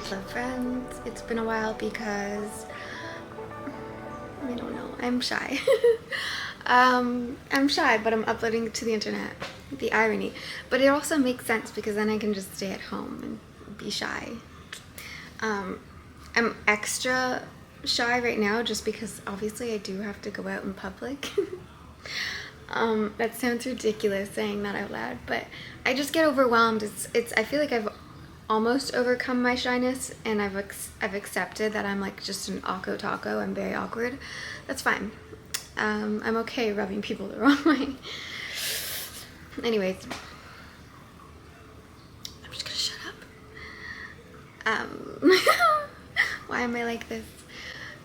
Hello friends, it's been a while because I don't know, I'm shy. I'm shy, but I'm uploading to the internet. The irony. But it also makes sense because then I can just stay at home and be shy. I'm extra shy right now just because obviously I do have to go out in public. That sounds ridiculous saying that out loud, but I just get overwhelmed. I feel like I've almost overcome my shyness, and I've accepted that I'm like just an awko taco. I'm very awkward. That's fine. I'm okay rubbing people the wrong way. Anyways, I'm just gonna shut up. Why am I like this?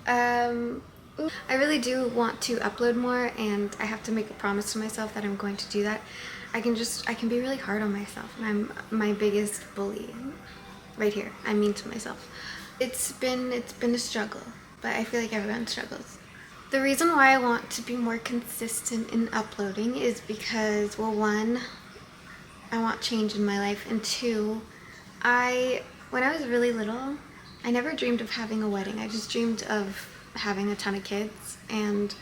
I really do want to upload more, and I have to make a promise to myself that I'm going to do that. I can be really hard on myself, and I'm my biggest bully right here. I'm mean to myself. It's been a struggle, but I feel like everyone struggles. The reason why I want to be more consistent in uploading is because, well, one, I want change in my life, and two, when I was really little, I never dreamed of having a wedding. I just dreamed of having a ton of kids, and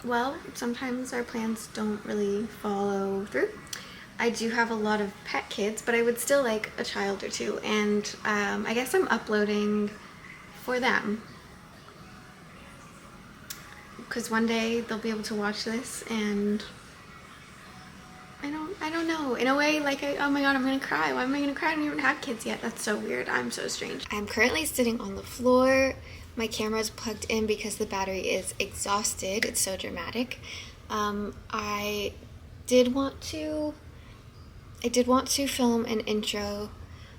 well, sometimes our plans don't really follow through. I do have a lot of pet kids, but I would still like a child or two, and I guess I'm uploading for them because one day they'll be able to watch this, and I don't know, in a way, like, oh my god, I'm gonna cry. Why am I gonna cry? I don't even have kids yet. That's so weird. I'm so strange. I'm currently sitting on the floor. My camera is plugged in because the battery is exhausted. It's so dramatic. I did want to film an intro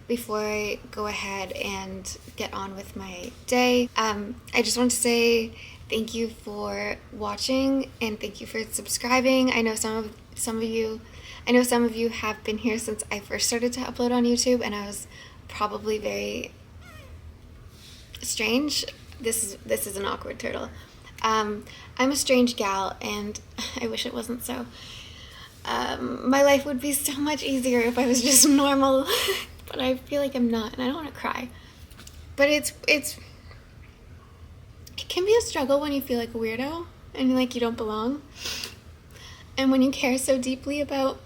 before I go ahead and get on with my day. I just want to say thank you for watching, and thank you for subscribing. I know some of you have been here since I first started to upload on YouTube, and I was probably very strange. This is an awkward turtle. I'm a strange gal, and I wish it wasn't so. My life would be so much easier if I was just normal, but I feel like I'm not, and I don't want to cry. But it can be a struggle when you feel like a weirdo and like you don't belong, and when you care so deeply about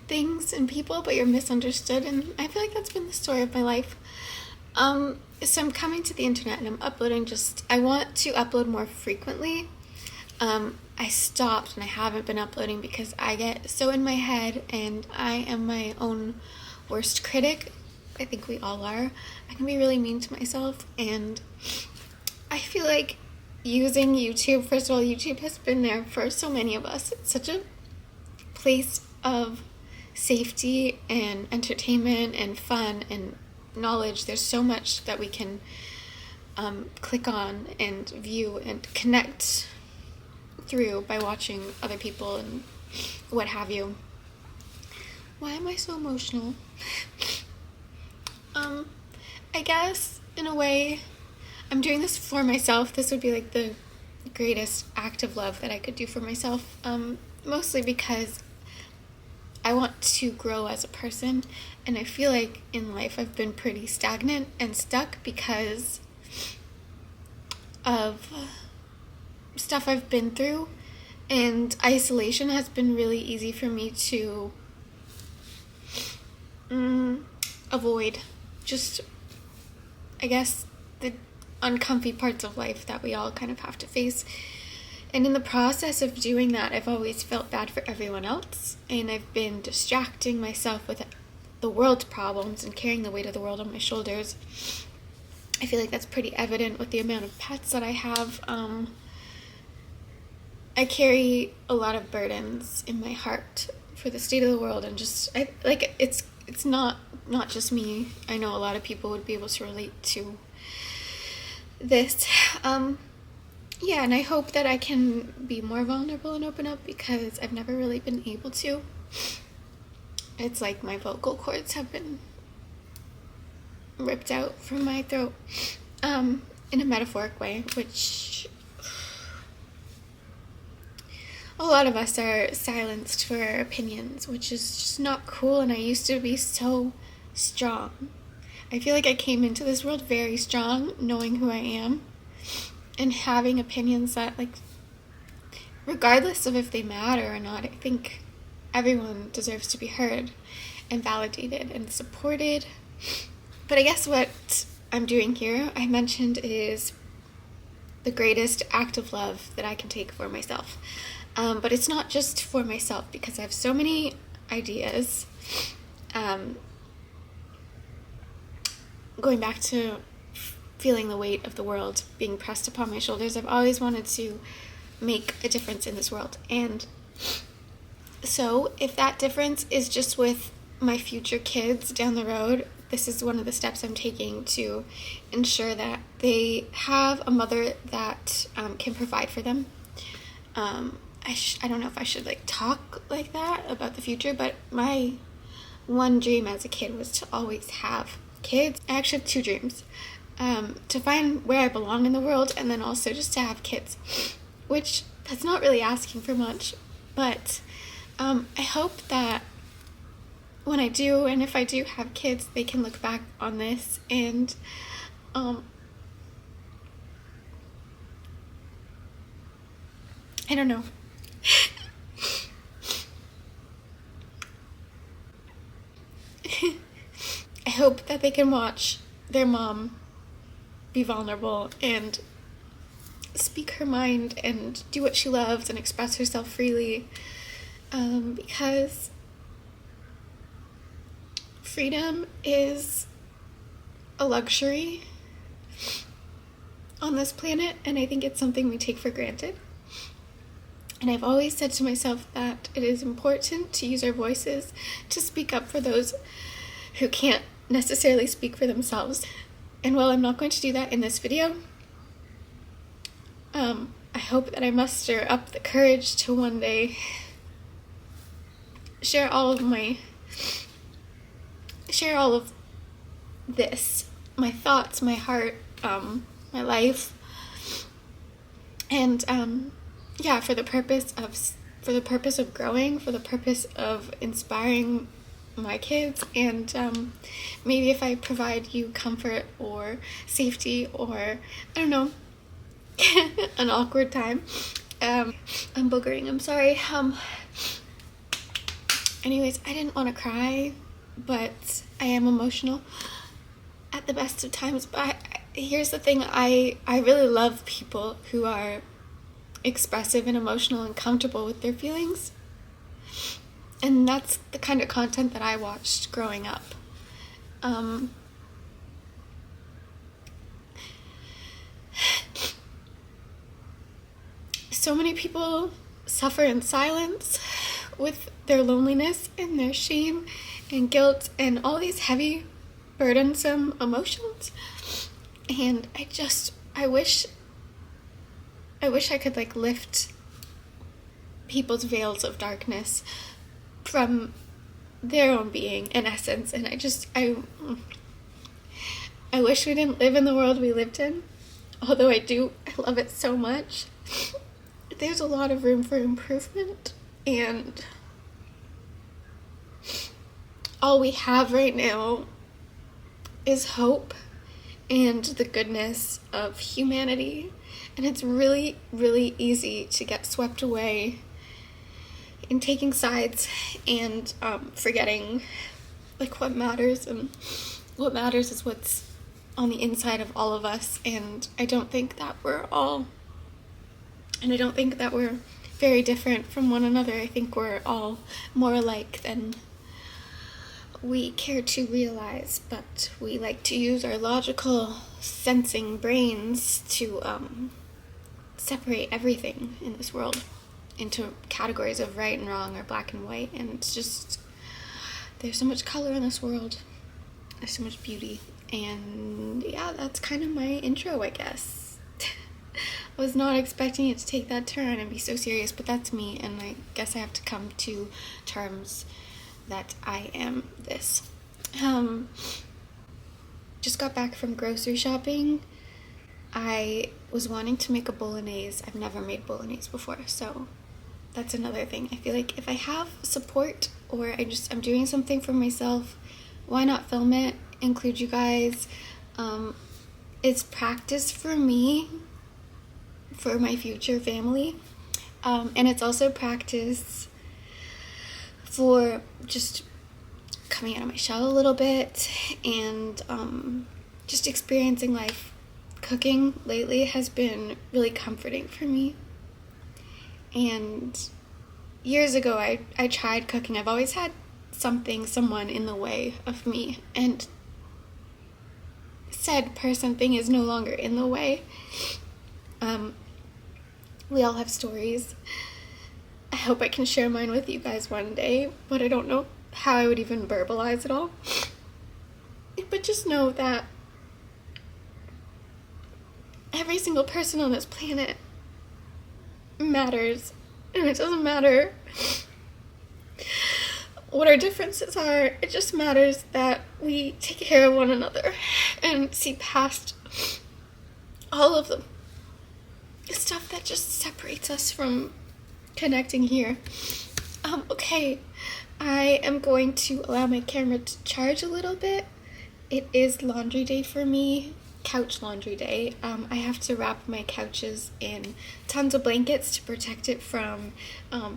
things and people, but you're misunderstood. And I feel like that's been the story of my life. So I'm coming to the internet and I'm uploading. I want to upload more frequently. I stopped and I haven't been uploading because I get so in my head, and I am my own worst critic. I think we all are. I can be really mean to myself, and I feel like using YouTube, first of all, YouTube has been there for so many of us. It's such a place of safety and entertainment and fun and knowledge. There's so much that we can click on and view and connect through by watching other people and what have you. Why am I so emotional? I guess in a way I'm doing this for myself. This would be like the greatest act of love that I could do for myself, mostly because I want to grow as a person, and I feel like in life I've been pretty stagnant and stuck because of stuff I've been through, and isolation has been really easy for me to avoid. Just, I guess, the uncomfy parts of life that we all kind of have to face. And in the process of doing that, I've always felt bad for everyone else, and I've been distracting myself with the world's problems and carrying the weight of the world on my shoulders. I feel like that's pretty evident with the amount of pets that I have. I carry a lot of burdens in my heart for the state of the world, and it's not just me. I know a lot of people would be able to relate to this. Yeah, and I hope that I can be more vulnerable and open up because I've never really been able to. It's like my vocal cords have been ripped out from my throat, in a metaphoric way, which a lot of us are silenced for our opinions, which is just not cool. And I used to be so strong. I feel like I came into this world very strong, knowing who I am and having opinions that, like, regardless of if they matter or not, I think everyone deserves to be heard and validated and supported. But I guess what I'm doing here, I mentioned, is the greatest act of love that I can take for myself. But it's not just for myself, because I have so many ideas. Going back to feeling the weight of the world being pressed upon my shoulders, I've always wanted to make a difference in this world. And so if that difference is just with my future kids down the road, this is one of the steps I'm taking to ensure that they have a mother that can provide for them. I don't know if I should like talk like that about the future, but my one dream as a kid was to always have kids. I actually have two dreams. To find where I belong in the world, and then also just to have kids, which that's not really asking for much, but I hope that when I do, and if I do have kids, they can look back on this and I don't know. I hope that they can watch their mom be vulnerable and speak her mind and do what she loves and express herself freely, because freedom is a luxury on this planet, and I think it's something we take for granted. And I've always said to myself that it is important to use our voices to speak up for those who can't necessarily speak for themselves. And while I'm not going to do that in this video, I hope that I muster up the courage to one day share all of this, my thoughts, my heart, my life, and for the purpose of growing, for the purpose of inspiring my kids, and maybe if I provide you comfort or safety or, I don't know, an awkward time. I'm boogering, I'm sorry. Anyways, I didn't want to cry, but I am emotional at the best of times. But here's the thing, I really love people who are expressive and emotional and comfortable with their feelings. And that's the kind of content that I watched growing up. So many people suffer in silence with their loneliness and their shame and guilt and all these heavy, burdensome emotions. And I wish I could like lift people's veils of darkness from their own being in essence. And I wish we didn't live in the world we lived in, although I love it so much. There's a lot of room for improvement, and all we have right now is hope and the goodness of humanity. And it's really, really easy to get swept away in taking sides and forgetting like what matters, and what matters is what's on the inside of all of us. And I don't think that we're very different from one another. I think we're all more alike than we care to realize, but we like to use our logical sensing brains to separate everything in this world into categories of right and wrong or black and white. And it's just, there's so much color in this world, there's so much beauty. And yeah, that's kind of my intro, I guess. I was not expecting it to take that turn and be so serious, but that's me, and I guess I have to come to terms that I am this. Just got back from grocery shopping. I was wanting to make a bolognese. I've never made bolognese before, so that's another thing. I feel like if I have support, or I'm doing something for myself, why not film it include you guys. It's practice for me, for my future family, and it's also practice for just coming out of my shell a little bit, and just experiencing life. Cooking lately has been really comforting for me. And years ago I tried cooking. I've always had someone in the way of me, and said person thing is no longer in the way. We all have stories. I hope I can share mine with you guys one day, but I don't know how I would even verbalize it all. But just know that every single person on this planet matters, and it doesn't matter what our differences are. It just matters that we take care of one another and see past all of the stuff that just separates us from connecting here. Okay, I am going to allow my camera to charge a little bit. It is laundry day for me, couch laundry day. I have to wrap my couches in tons of blankets to protect it from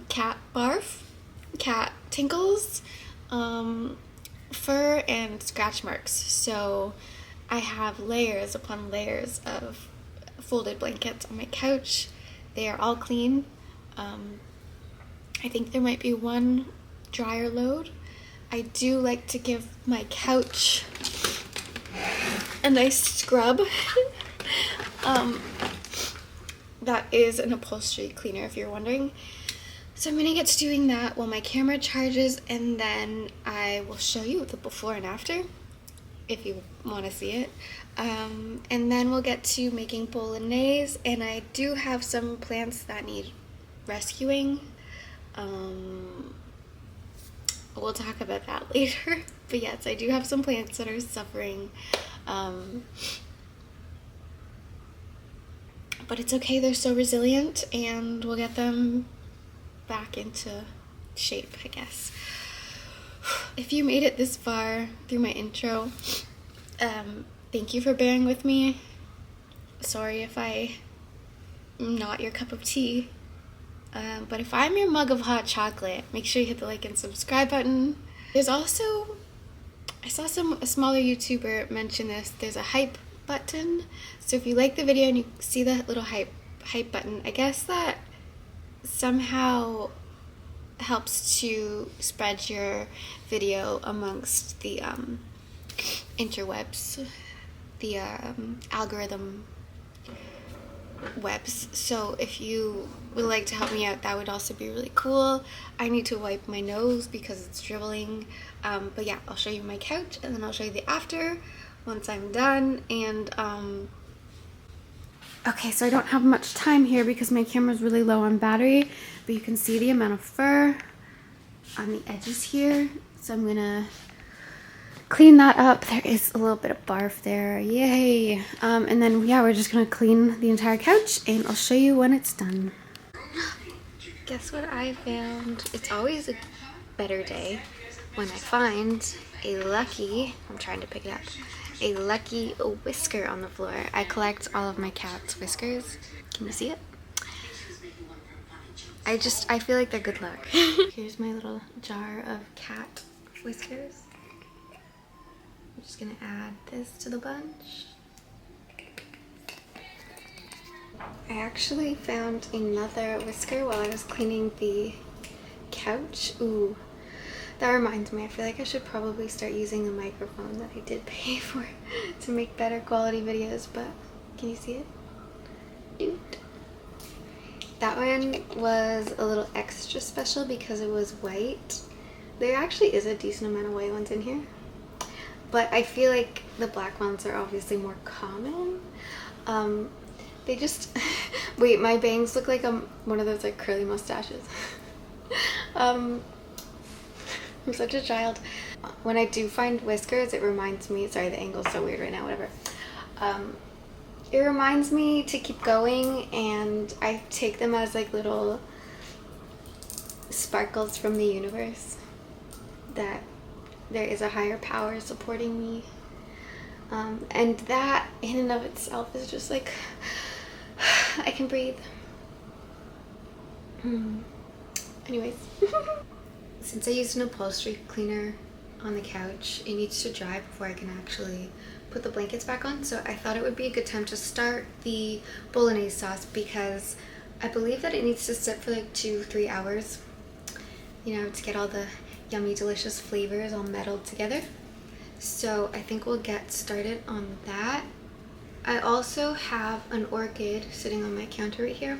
cat barf, cat tinkles, fur, and scratch marks. So I have layers upon layers of folded blankets on my couch. They are all clean. I think there might be one dryer load. I do like to give my couch a nice scrub. That is an upholstery cleaner, if you're wondering. So I'm gonna get to doing that while my camera charges, and then I will show you the before and after if you want to see it. And then we'll get to making bolognese, and I do have some plants that need rescuing. We'll talk about that later. But yes, I do have some plants that are suffering. But it's okay, they're so resilient, and we'll get them back into shape, I guess. If you made it this far through my intro, thank you for bearing with me. Sorry if I'm not your cup of tea. But if I'm your mug of hot chocolate, make sure you hit the like and subscribe button. There's also, I saw a smaller YouTuber mention this, there's a hype button. So if you like the video and you see the little hype button, I guess that somehow helps to spread your video amongst the interwebs, the algorithm webs. So if you would like to help me out, that would also be really cool. I need to wipe my nose because it's dribbling. But yeah, I'll show you my couch, and then I'll show you the after once I'm done. And okay, so I don't have much time here because my camera's really low on battery, but you can see the amount of fur on the edges here. So I'm gonna clean that up. There is a little bit of barf there, yay. And then yeah, we're just gonna clean the entire couch, and I'll show you when it's done. Guess what I found? It's always a better day when I find a lucky, I'm trying to pick it up, a lucky whisker on the floor. I collect all of my cat's whiskers. Can you see it? I feel like they're good luck. Here's my little jar of cat whiskers. I'm just gonna add this to the bunch. I actually found another whisker while I was cleaning the couch. Ooh, that reminds me, I feel like I should probably start using a microphone that I did pay for to make better quality videos, but can you see it? Dude. That one was a little extra special because it was white. There actually is a decent amount of white ones in here, but I feel like the black ones are obviously more common. They just, wait, my bangs look like one of those like curly mustaches. I'm such a child. When I do find whiskers, it reminds me, sorry, the angle's so weird right now, whatever. It reminds me to keep going, and I take them as like little sparkles from the universe, that there is a higher power supporting me And that in and of itself is just like, I can breathe. Anyways, since I used an upholstery cleaner on the couch, it needs to dry before I can actually put the blankets back on. So I thought it would be a good time to start the bolognese sauce, because I believe that it needs to sit for like 2-3 hours, you know, to get all the yummy, delicious flavors all melded together. So I think we'll get started on that. I also have an orchid sitting on my counter right here.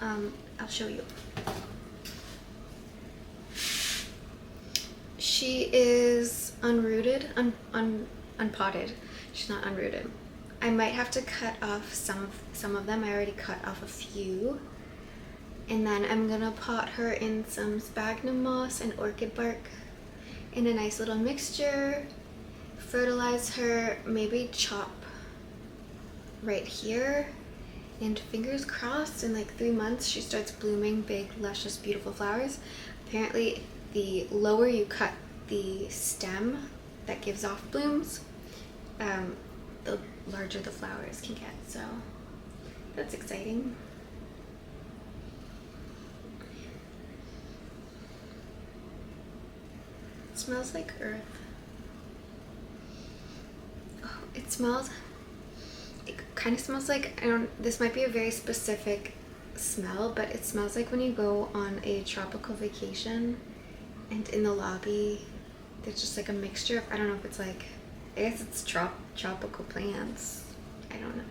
I'll show you. She is unrooted, unpotted. She's not unrooted. I might have to cut off some of them. I already cut off a few. And then I'm gonna pot her in some sphagnum moss and orchid bark in a nice little mixture. Fertilize her, maybe chop right here, and fingers crossed in like 3 months she starts blooming big, luscious, beautiful flowers. Apparently the lower you cut the stem that gives off blooms, the larger the flowers can get, so that's exciting. It smells like earth. Oh, it kind of smells like, this might be a very specific smell, but it smells like when you go on a tropical vacation and in the lobby there's just like a mixture of, I don't know if it's like, I guess it's tropical plants. I don't know.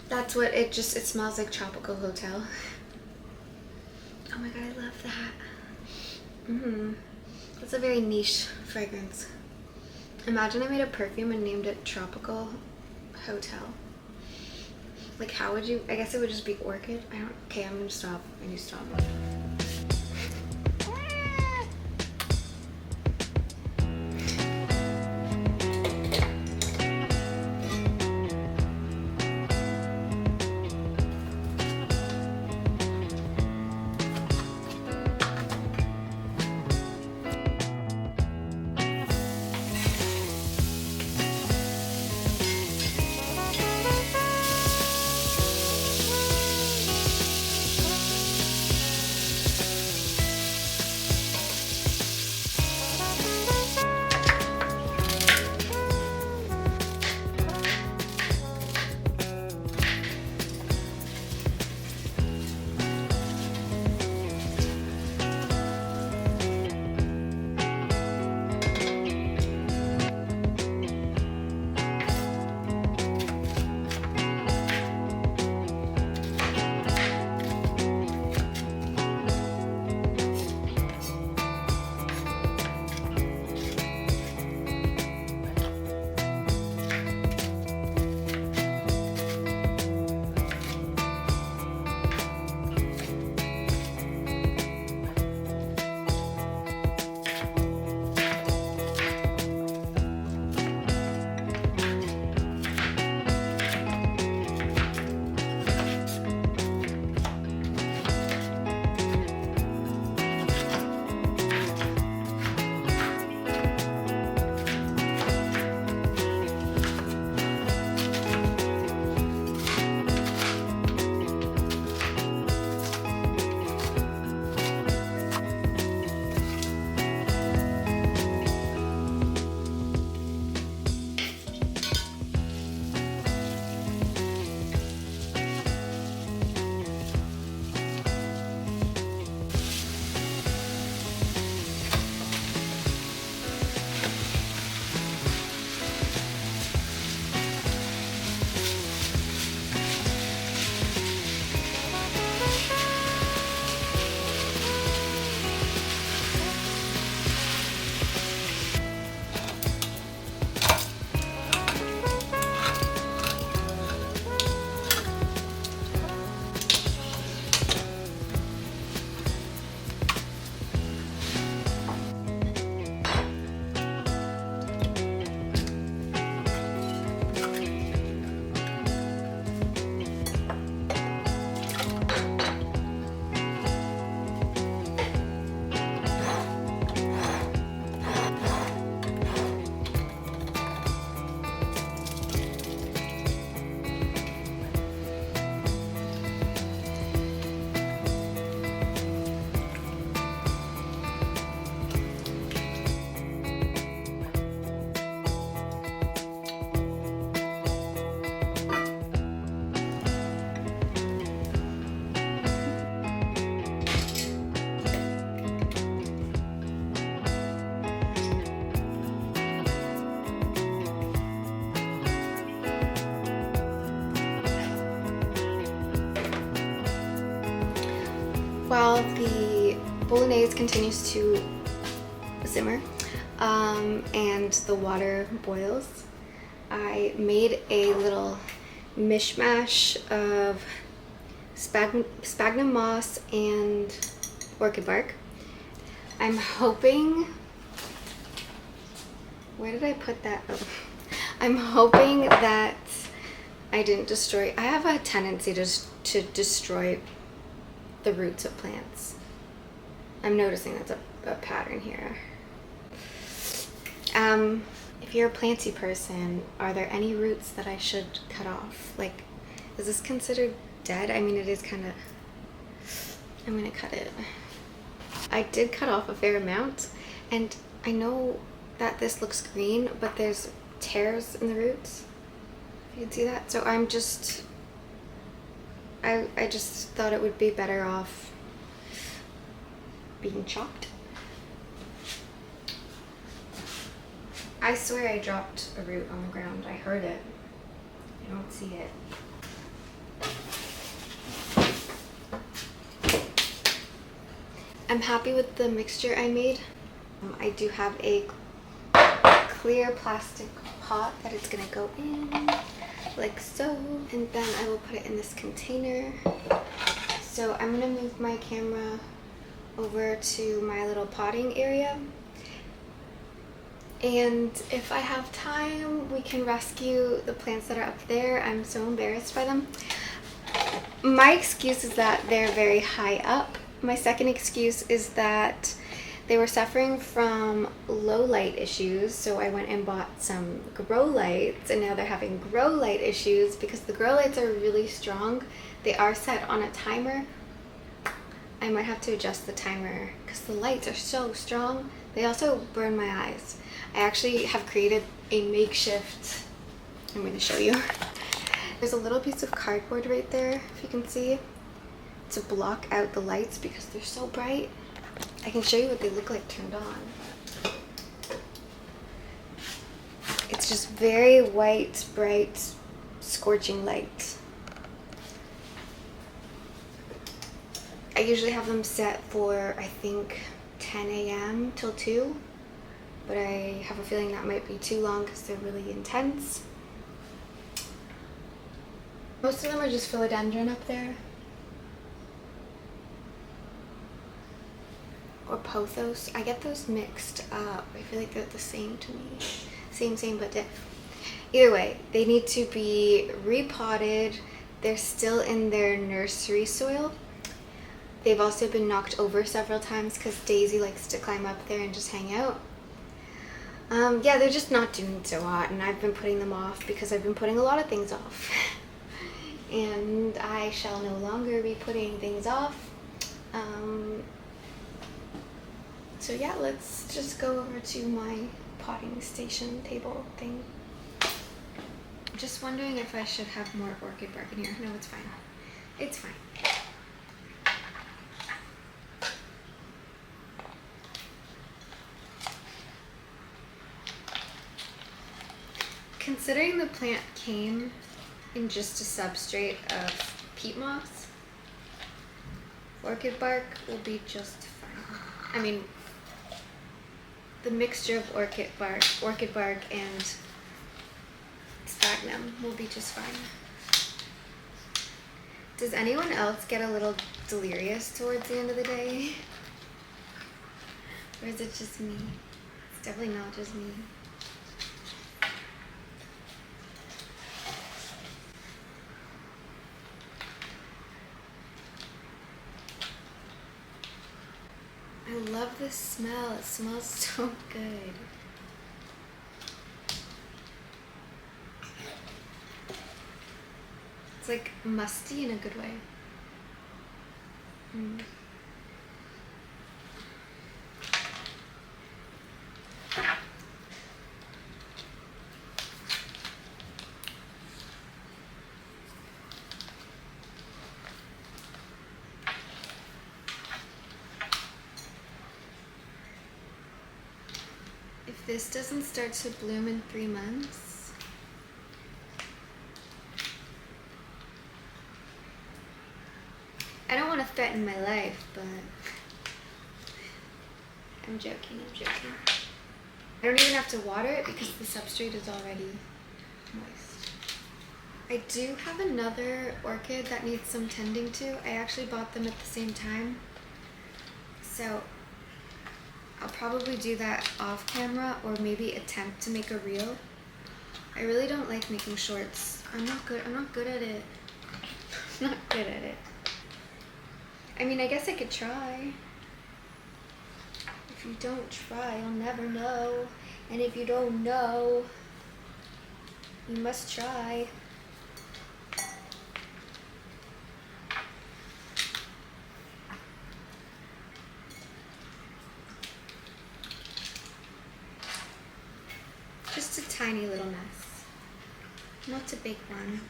That's what it smells like, tropical hotel. Oh my god, I love that. It's a very niche fragrance. Imagine I made a perfume and named it Tropical Hotel. Like, how would you, I guess it would just be orchid. Okay, I'm gonna stop. I need to stop. While the bolognese continues to simmer and the water boils, I made a little mishmash of sphagnum moss and orchid bark. I'm hoping, where did I put that? Oh. I'm hoping that I didn't destroy, I have a tendency to destroy the roots of plants. I'm noticing that's a pattern here. If you're a planty person, are there any roots that I should cut off? Like, is this considered dead? I mean, it is kind of, I'm gonna cut it. I did cut off a fair amount, and I know that this looks green, but there's tears in the roots. If you can see that. So I'm just, I just thought it would be better off being chopped. I swear I dropped a root on the ground. I heard it. I don't see it. I'm happy with the mixture I made. I do have a clear plastic pot that it's gonna go in, like so, and then I will put it in this container. So I'm gonna move my camera over to my little potting area, and if I have time, we can rescue the plants that are up there. I'm so embarrassed by them. My excuse is that they're very high up. My second excuse is that they were suffering from low light issues, so I went and bought some grow lights, and now they're having grow light issues because the grow lights are really strong. They are set on a timer. I might have to adjust the timer because the lights are so strong. They also burn my eyes. I actually have created a makeshift, I'm going to show you. There's a little piece of cardboard right there, if you can see, to block out the lights because they're so bright. I can show you what they look like turned on. It's just very white, bright, scorching light. I usually have them set for, I think, 10 a.m. till 2, but I have a feeling that might be too long because they're really intense. Most of them are just philodendron up there. Or pothos. I get those mixed up. I feel like they're the same to me. Same, but different. Either way, they need to be repotted. They're still in their nursery soil. They've also been knocked over several times because Daisy likes to climb up there and just hang out. Yeah, they're just not doing so hot, and I've been putting them off because I've been putting a lot of things off. And I shall no longer be putting things off. So yeah, let's just go over to my potting station table thing. I'm just wondering if I should have more orchid bark in here. No, it's fine. It's fine. Considering the plant came in just a substrate of peat moss, orchid bark will be just fine. I mean, the mixture of orchid bark and sphagnum will be just fine. Does anyone else get a little delirious towards the end of the day? Or is it just me? It's definitely not just me. I love this smell. It smells so good. It's like musty in a good way. If this doesn't start to bloom in 3 months, I don't want to threaten my life, but I'm joking. I don't even have to water it because the substrate is already moist. I do have another orchid that needs some tending to. I actually bought them at the same time. So I'll probably do that off camera or maybe attempt to make a reel. I really don't like making shorts. I'm not good at it. I'm not good at it. I mean, I guess I could try. If you don't try, you'll never know. And if you don't know, you must try. Just a tiny little mess. Not a big one.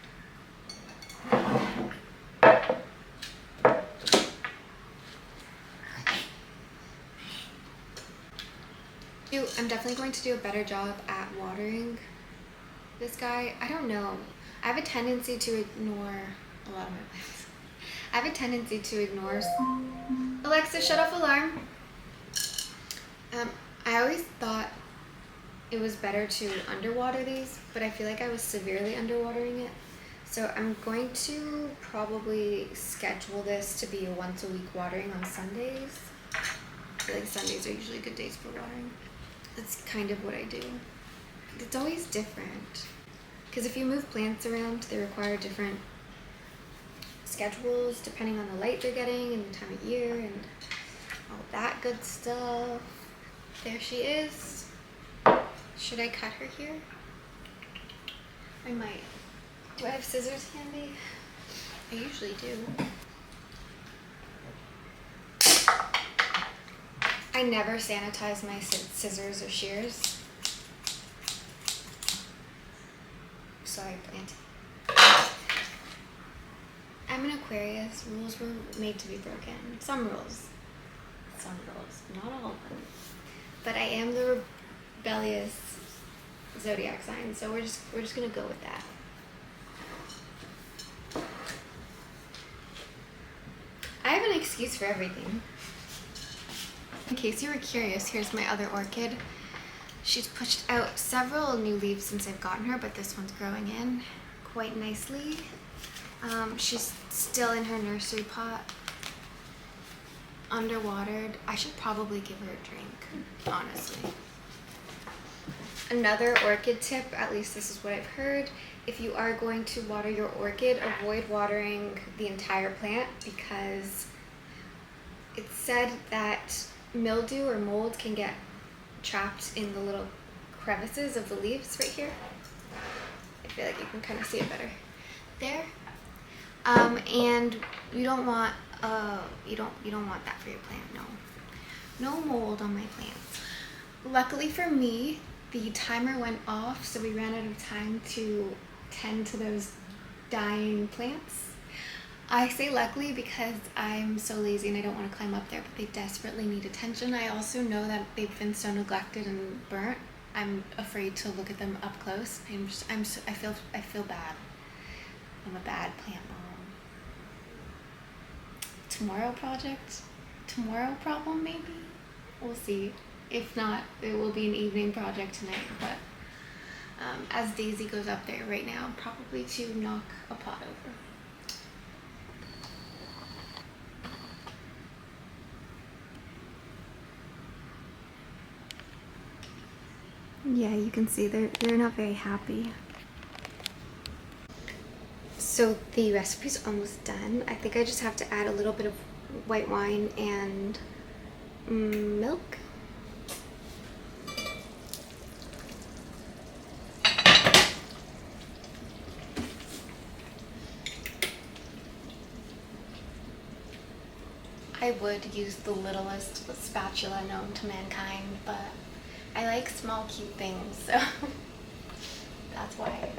I'm definitely going to do a better job at watering this guy. I don't know. I have a tendency to ignore a lot of my plants. I have a tendency to ignore... Alexa, shut off alarm. I always thought it was better to underwater these, but I feel like I was severely underwatering it. So I'm going to probably schedule this to be a once a week watering on Sundays. I feel like Sundays are usually good days for watering. That's kind of what I do. It's always different. Because if you move plants around, they require different schedules depending on the light they're getting and the time of year and all that good stuff. There she is. Should I cut her here? I might. Do I have scissors handy? I usually do. I never sanitize my scissors or shears. Sorry, plant. I'm an Aquarius. Rules were made to be broken. Some rules, not all of them. But I am the rebellious zodiac sign, so we're just gonna go with that. I have an excuse for everything. In case you were curious, here's my other orchid. She's pushed out several new leaves since I've gotten her, but this one's growing in quite nicely. She's still in her nursery pot, underwatered. I should probably give her a drink, honestly. Another orchid tip, at least this is what I've heard, if you are going to water your orchid, avoid watering the entire plant because it's said that mildew or mold can get trapped in the little crevices of the leaves right here. I feel like you can kind of see it better there. And you don't want you don't want that for your plant. No mold on my plants. Luckily for me, the timer went off, so we ran out of time to tend to those dying plants. I say luckily because I'm so lazy and I don't want to climb up there, but they desperately need attention. I also know that they've been so neglected and burnt. I'm afraid to look at them up close. I feel bad. I'm a bad plant mom. Tomorrow project? Tomorrow problem maybe? We'll see. If not, it will be an evening project tonight, but as Daisy goes up there right now, probably to knock a pot over. Yeah, you can see they're not very happy. So the recipe's almost done. I think I just have to add a little bit of white wine and milk. I would use the littlest spatula known to mankind, but I like small, cute things, so that's why.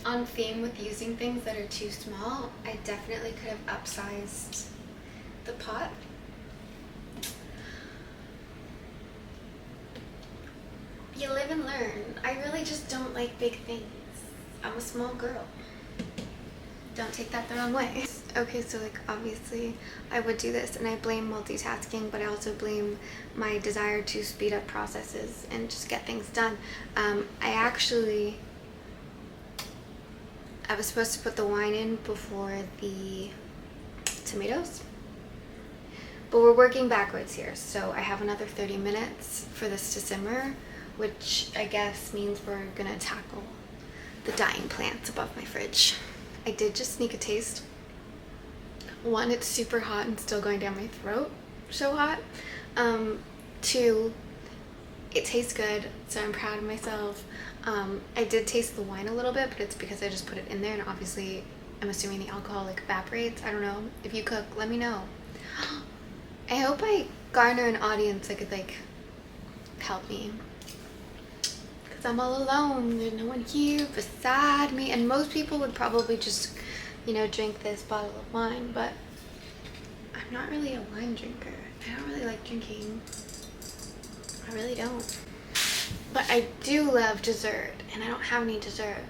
On theme with using things that are too small, I definitely could have upsized the pot. You live and learn. I really just don't like big things. I'm a small girl. Don't take that the wrong way. Okay, so like obviously I would do this and I blame multitasking, but I also blame my desire to speed up processes and just get things done. I was supposed to put the wine in before the tomatoes, but we're working backwards here. So I have another 30 minutes for this to simmer, which I guess means we're gonna tackle the dying plants above my fridge. I did just sneak a taste. One, it's super hot and still going down my throat, so hot. Two, it tastes good, so I'm proud of myself. I did taste the wine a little bit, but it's because I just put it in there, and obviously I'm assuming the alcohol like evaporates. I don't know. If you cook, let me know. I hope I garner an audience that could like help me, because I'm all alone. There's no one here beside me, and most people would probably just, you know, drink this bottle of wine, but I'm not really a wine drinker. I don't really like drinking. I really don't. But I do love dessert, and I don't have any dessert.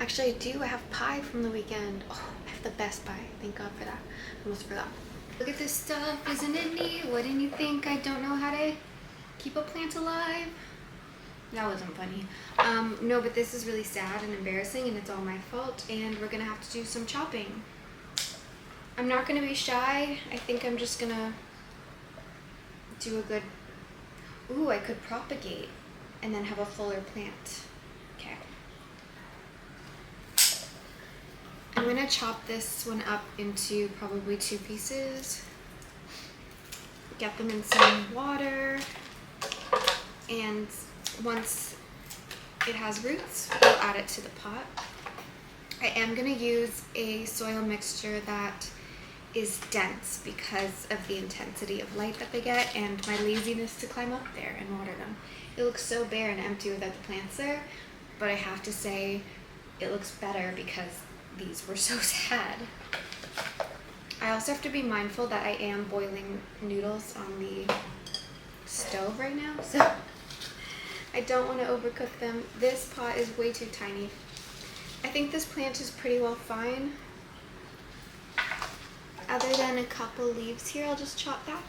Actually, I do. I have pie from the weekend. Oh, I have the best pie. Thank God for that. I almost forgot. Look at this stuff. Isn't it neat? Wouldn't you think I don't know how to keep a plant alive? That wasn't funny. No, but this is really sad and embarrassing, and it's all my fault, and we're gonna have to do some chopping. I'm not gonna be shy. I think I'm just gonna do a good... Ooh, I could propagate and then have a fuller plant. Okay. I'm gonna chop this one up into probably 2 pieces. Get them in some water, and once it has roots, we'll add it to the pot. I am gonna use a soil mixture that is dense because of the intensity of light that they get and my laziness to climb up there and water them. It looks so bare and empty without the plants there, but I have to say it looks better because these were so sad. I also have to be mindful that I am boiling noodles on the stove right now, so I don't want to overcook them. This pot is way too tiny. I think this plant is pretty well fine. Other than a couple leaves here, I'll just chop back.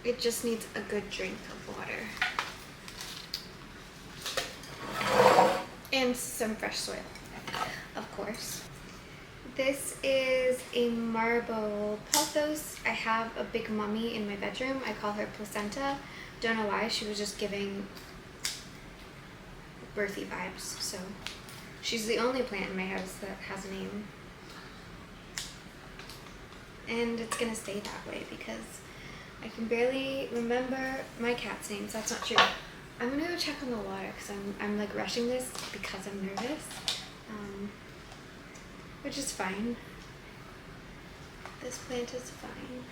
It just needs a good drink of water. And some fresh soil, of course. This is a marble pothos. I have a big mummy in my bedroom. I call her Placenta. Don't know why, she was just giving birthy vibes, so. She's the only plant in my house that has a name. And it's gonna stay that way because I can barely remember my cat's names. That's not true. I'm gonna go check on the water because I'm like rushing this because I'm nervous. Which is fine. This plant is fine.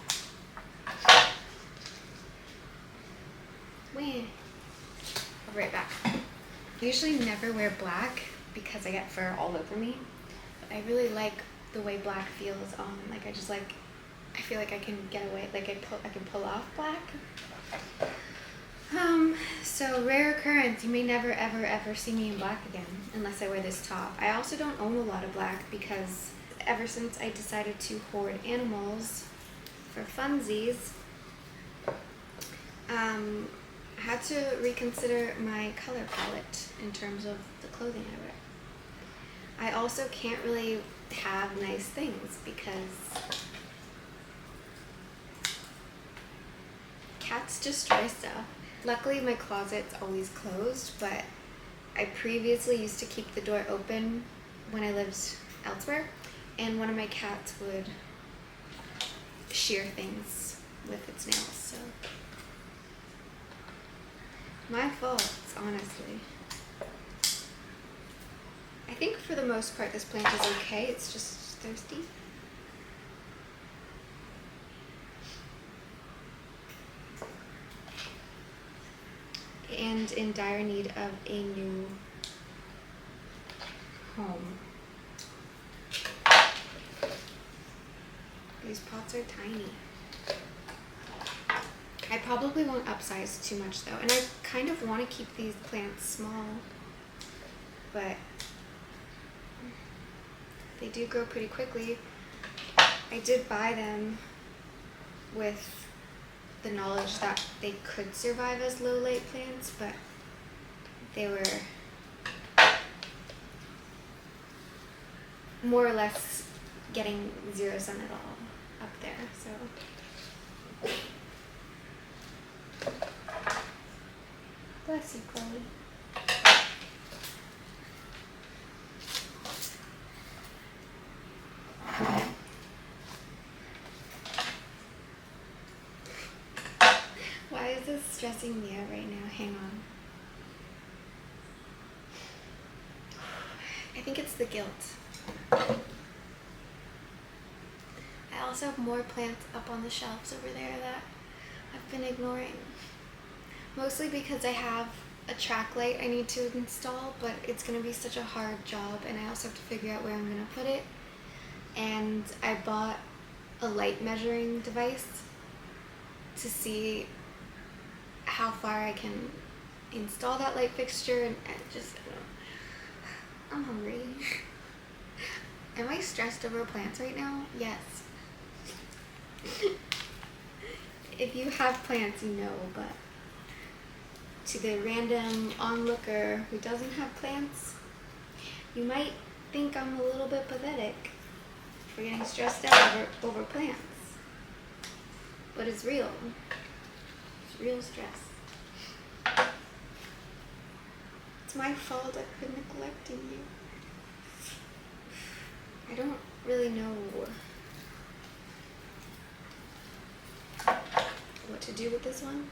Wait. I'll be right back. I usually never wear black because I get fur all over me, but I really like the way black feels on. Like I feel like I can get away. Like I can pull off black. So rare occurrence. You may never ever see me in black again unless I wear this top. I also don't own a lot of black because ever since I decided to hoard animals for funsies, I had to reconsider my color palette in terms of the clothing I wear. I also can't really have nice things because cats destroy stuff. Luckily my closet's always closed, but I previously used to keep the door open when I lived elsewhere, and one of my cats would shear things with its nails, so my fault, honestly. I think for the most part this plant is okay, it's just thirsty. And in dire need of a new home. These pots are tiny. probably won't upsize too much though, and I kind of want to keep these plants small, but they do grow pretty quickly. I did buy them with the knowledge that they could survive as low light plants, but they were more or less getting zero sun at all up there, so. Bless you, Chloe. Why is this stressing me out right now? Hang on. I think it's the guilt. I also have more plants up on the shelves over there that I've been ignoring. Mostly because I have a track light I need to install, but it's going to be such a hard job, and I also have to figure out where I'm going to put it. And I bought a light measuring device to see how far I can install that light fixture, and just, I'm hungry. Am I stressed over plants right now? Yes. If you have plants, you know, but to the random onlooker who doesn't have plants, you might think I'm a little bit pathetic for getting stressed out over plants. But it's real. It's real stress. It's my fault for neglecting you. I don't really know what to do with this one.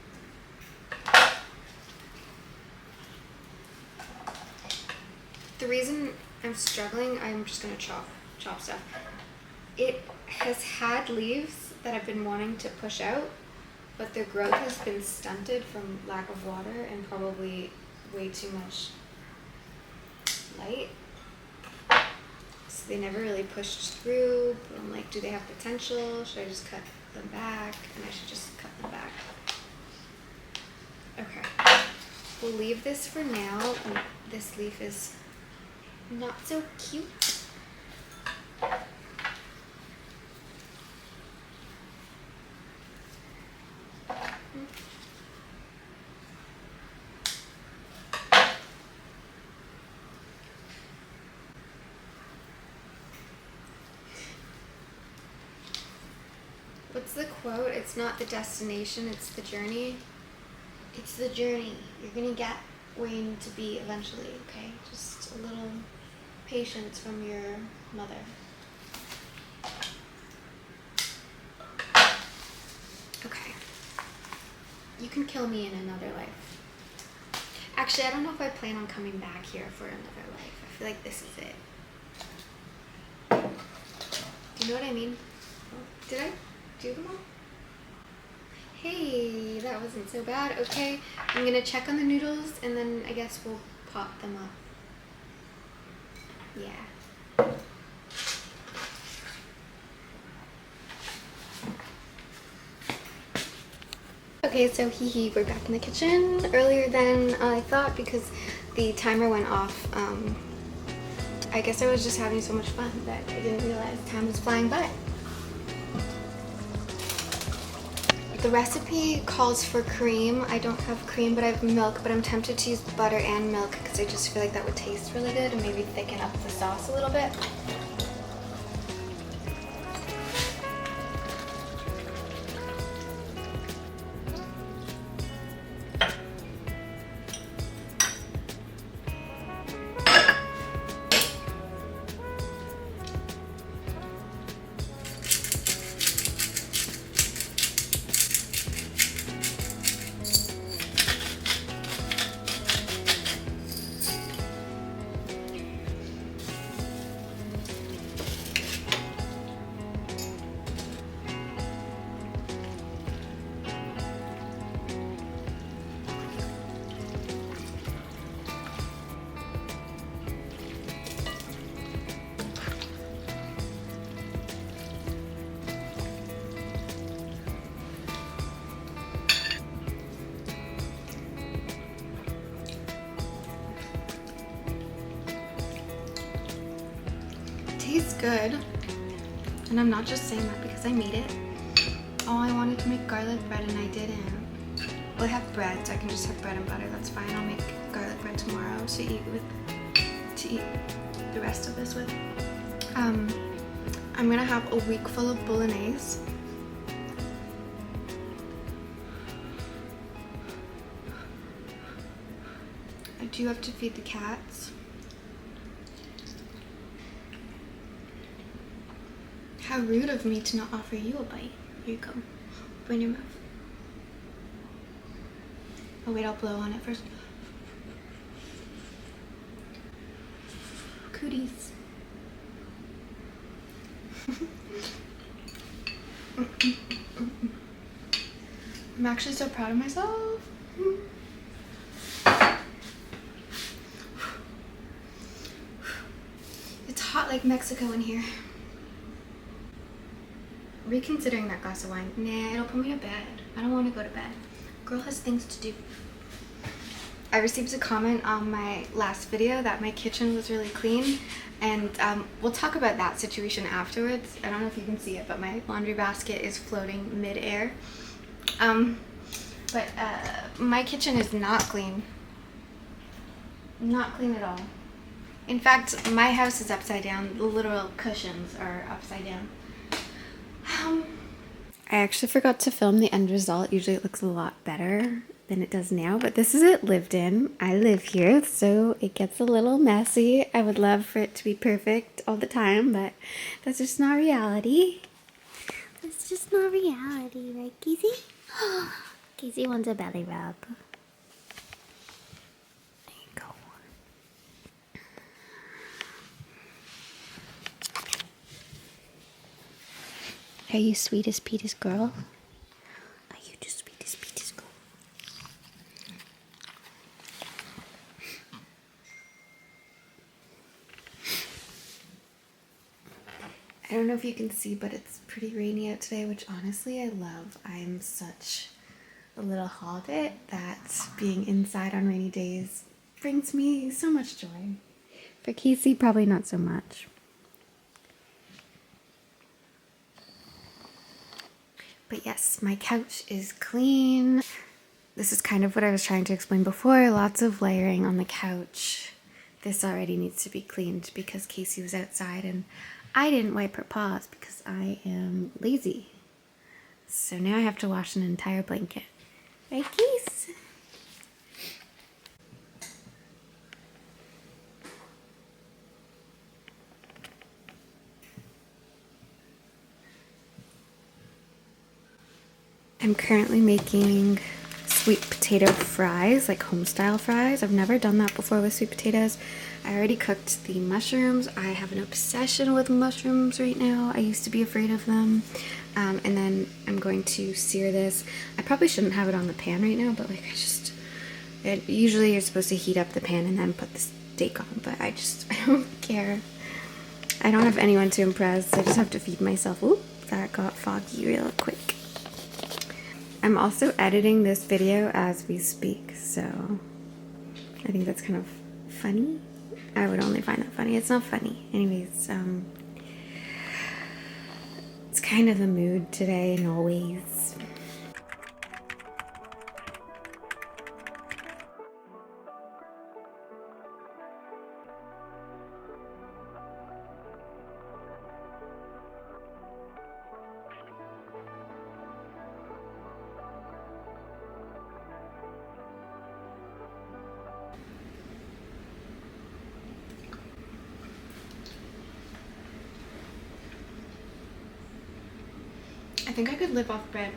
The reason I'm struggling, I'm just gonna chop stuff. It has had leaves that I've been wanting to push out, but their growth has been stunted from lack of water and probably way too much light. So they never really pushed through, but I'm like, do they have potential? Should I just cut them back? And I should just cut them back. Okay, we'll leave this for now. And this leaf is not so cute. What's the quote? It's not the destination, it's the journey. It's the journey. You're gonna get where you need to be eventually, okay? Just a little patience from your mother. Okay. You can kill me in another life. Actually, I don't know if I plan on coming back here for another life. I feel like this is it. Do you know what I mean? Did I do them all? Hey, that wasn't so bad. Okay, I'm gonna check on the noodles and then I guess we'll pop them up. Yeah. Okay, so we're back in the kitchen earlier than I thought because the timer went off. I guess I was just having so much fun that I didn't realize time was flying by. The recipe calls for cream. I don't have cream, but I have milk, but I'm tempted to use butter and milk because I just feel like that would taste really good and maybe thicken up the sauce a little bit. tastes good. And I'm not just saying that because I made it. Oh, I wanted to make garlic bread and I didn't. Well, I have bread, so I can just have bread and butter. That's fine. I'll make garlic bread tomorrow to eat the rest of this with. I'm gonna have a week full of bolognese. I do have to feed the cats. How rude of me to not offer you a bite. Here you go. Open your mouth. Oh wait, I'll blow on it first. Cooties. I'm actually so proud of myself. It's hot like Mexico in here. Reconsidering that glass of wine. Nah, it'll put me to bed. I don't want to go to bed. Girl has things to do. I received a comment on my last video that my kitchen was really clean, and we'll talk about that situation afterwards. I don't know if you can see it, but my laundry basket is floating mid-air. But my kitchen is not clean. Not clean at all. In fact, my house is upside down. The literal cushions are upside down. I actually forgot to film the end result. Usually it looks a lot better than it does now, but this is it lived in. I live here, so it gets a little messy. I would love for it to be perfect all the time, but that's just not reality. That's just not reality, right, Casey? Casey wants a belly rub. There you go. Are you sweetest Peter's girl? Are you the sweetest Peter's girl? I don't know if you can see, but it's pretty rainy out today, which honestly I love. I'm such a little hobbit that being inside on rainy days brings me so much joy. For Casey, probably not so much. But yes, my couch is clean. This is kind of what I was trying to explain before. Lots of layering on the couch. This already needs to be cleaned because Casey was outside and I didn't wipe her paws because I am lazy. So now I have to wash an entire blanket. Right, Case? I'm currently making sweet potato fries, like home-style fries. I've never done that before with sweet potatoes. I already cooked the mushrooms. I have an obsession with mushrooms right now. I used to be afraid of them. And then I'm going to sear this. I probably shouldn't have it on the pan right now, but like usually you're supposed to heat up the pan and then put the steak on, but I don't care. I don't have anyone to impress. I just have to feed myself. Oop, that got foggy real quick. I'm also editing this video as we speak, so I think that's kind of funny. I would only find that funny. It's not funny. Anyways, it's kind of the mood today and always. I think I could live off bread.